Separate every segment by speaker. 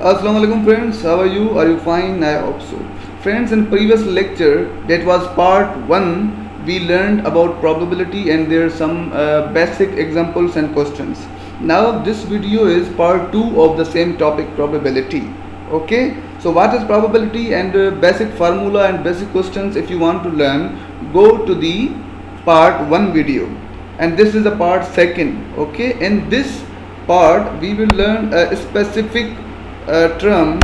Speaker 1: Assalamu alaikum friends, how are you? Are you fine? I hope so. Friends, in previous lecture, that was part 1, we learned about probability and there are some basic examples and questions. Now this video is part 2 of the same topic, probability. Okay, so what is probability and basic formula and basic questions? If you want to learn, go to the part 1 video, and this is the part 2. Okay, in this part we will learn a specific term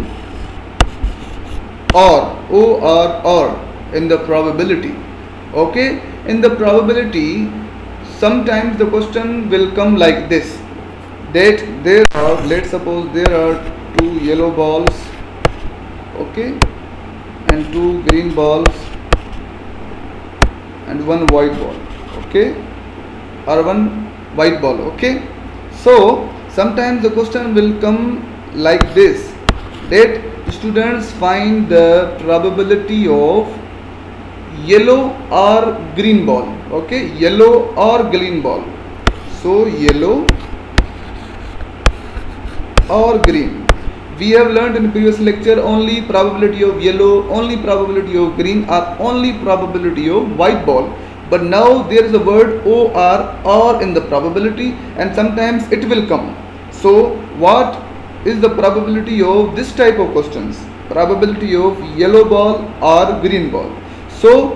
Speaker 1: or in the probability. Okay, in the probability sometimes the question will come like this, that there are, let's suppose there are 2 yellow balls, okay, and 2 green balls and 1 white ball, okay, or 1 white ball. Okay, so sometimes the question will come like this, that students find the probability of yellow or green ball. Okay, yellow or green ball. So yellow or green. We have learned in previous lecture only probability of yellow, only probability of green, or only probability of white ball. But now there is a word or in the probability, and sometimes it will come. So what is the probability of this type of questions? Probability of yellow ball or green ball. So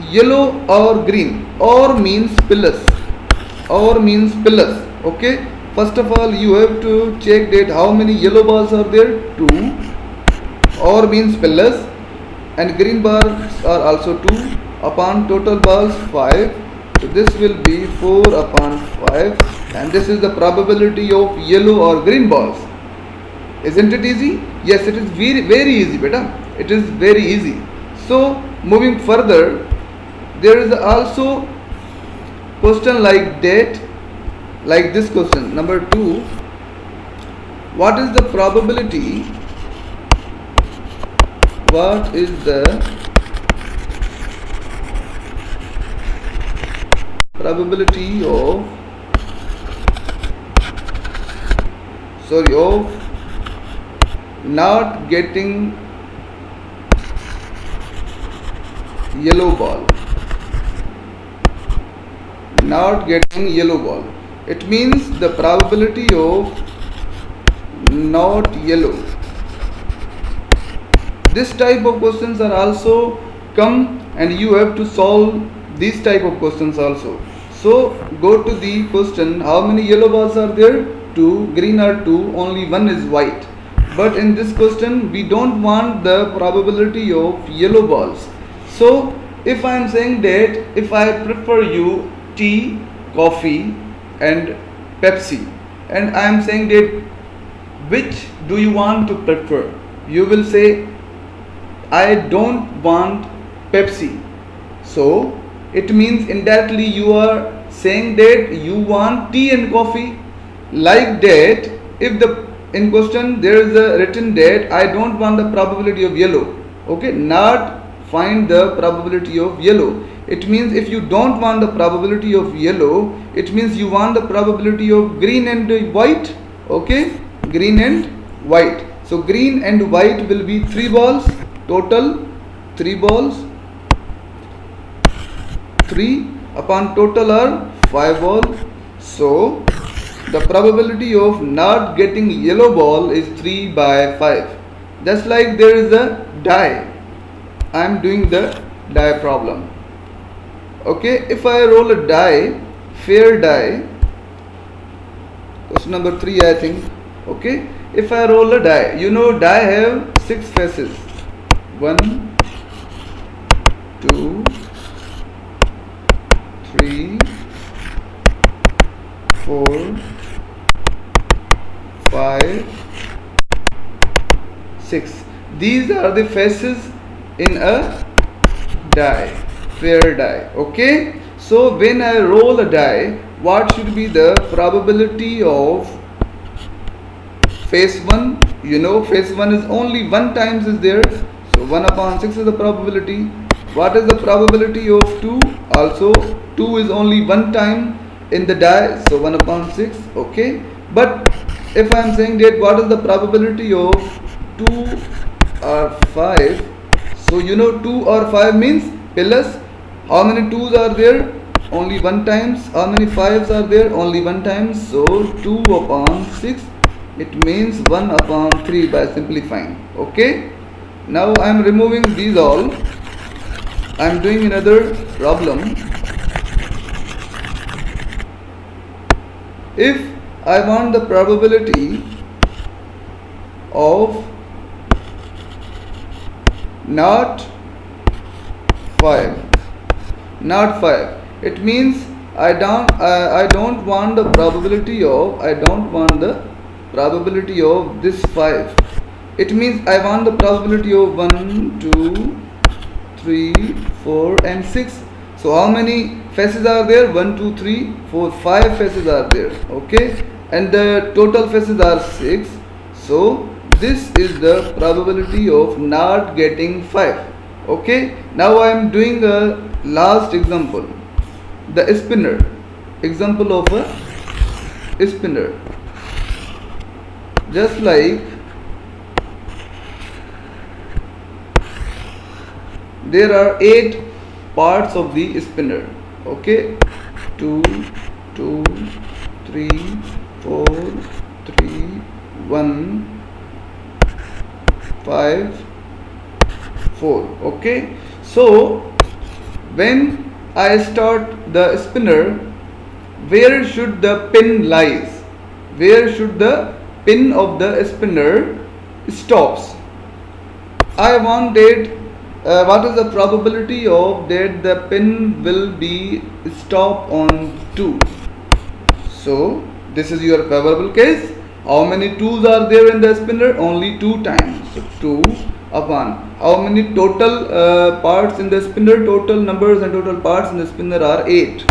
Speaker 1: yellow or green, or means plus, okay. First of all you have to check that how many yellow balls are there, 2, or means plus, and green balls are also 2, upon total balls 5. So this will be 4 upon 5, and this is the probability of yellow or green balls. Isn't it easy? Yes, it is very easy, beta. It is very easy. So moving further, there is also question like that, like this question number 2. What is the probability? What is the probability of not getting yellow ball? Not getting yellow ball. It means the probability of not yellow. This type of questions are also come, and you have to solve these type of questions also. So go to the question, how many yellow balls are there? 2, green are 2, only 1 is white. But in this question we don't want the probability of yellow balls. So if I am saying that if I prefer you tea, coffee and Pepsi, and I am saying that which do you want to prefer, you will say I don't want Pepsi. So it means indirectly you are saying that you want tea and coffee. Like that, if the in question there is a written that I don't want the probability of yellow, okay, not find the probability of yellow. It means if you don't want the probability of yellow, it means you want the probability of green and white. Okay, green and white. So green and white will be 3 balls, total 3 balls, 3 upon total are 5 balls. So the probability of not getting yellow ball is 3 by 5. Just like there is a die, I am doing the die problem. Okay, if I roll a die, fair die, question number 3 I think. Okay, if I roll a die, you know die have 6 faces, 1, 2, 3, 4, 5, 6. These are the faces in a die, fair die. Okay, so when I roll a die, what should be the probability of face 1? You know face 1 is only 1 times is there, so 1 upon 6 is the probability. What is the probability of 2? Also 2 is only 1 time in the die, so 1 upon 6. Okay, but if I am saying that what is the probability of 2 or 5, so you know 2 or 5 means plus how many 2's are there? Only one times. How many 5's are there? Only one times. So 2 upon 6, it means 1 upon 3 by simplifying. Okay. Now I am removing these all. I am doing another problem. If I want the probability of not 5, it means I don't want the probability of this 5. It means I want the probability of 1, 2, 3, 4 and 6. So how many faces are there? 1, 2, 3, 4, 5 faces are there. Okay, and the total faces are 6. So this is the probability of not getting 5. Okay, now I am doing a last example, the spinner. Example of a spinner. Just like there are 8 parts of the spinner. Okay, 2, 2, 3, 4, 3, 1, 5, 4. Okay, so when I start the spinner, where should the pin lies? Where should the pin of the spinner stops? I want that what is the probability of that the pin will be stop on 2. So this is your favorable case. How many 2's are there in the spinner? Only 2 times. So 2 upon how many total parts in the spinner? Total numbers and total parts in the spinner are 8.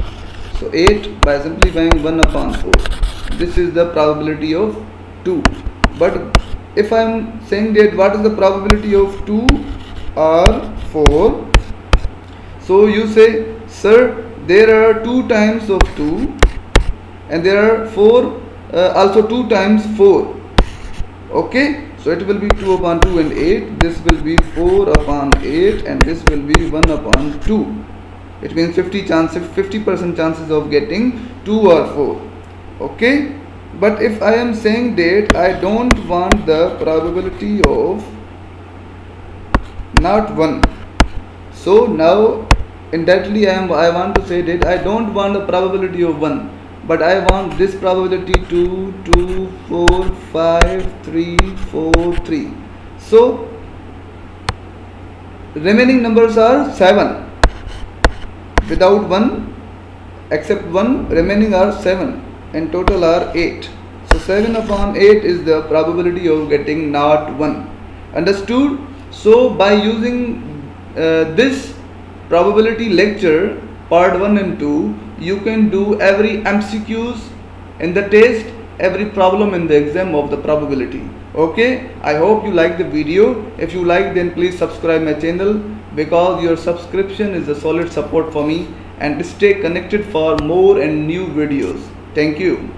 Speaker 1: So 8 by simplifying 1 upon 4. This is the probability of 2. But if I am saying that what is the probability of 2 or 4, so you say, sir, there are 2 times of 2 and there are 4 also 2 times 4. Okay, so it will be 2 upon 2 and 8. This will be 4 upon 8 and this will be 1 upon 2. It means 50% chances of getting 2 or 4. Okay, but if I am saying that I don't want the probability of not 1, so now indirectly I want to say that I don't want the probability of 1, but I want this probability 2, 2, 4, 5, 3, 4, 3. So remaining numbers are 7. Without 1, except 1, remaining are 7 and total are 8. So 7 upon 8 is the probability of getting not 1. Understood? So by using this probability lecture part 1 and 2, you can do every MCQs in the test, every problem in the exam of the probability. Okay, I hope you like the video. If you like, then please subscribe my channel, because your subscription is a solid support for me, and stay connected for more and new videos. Thank you.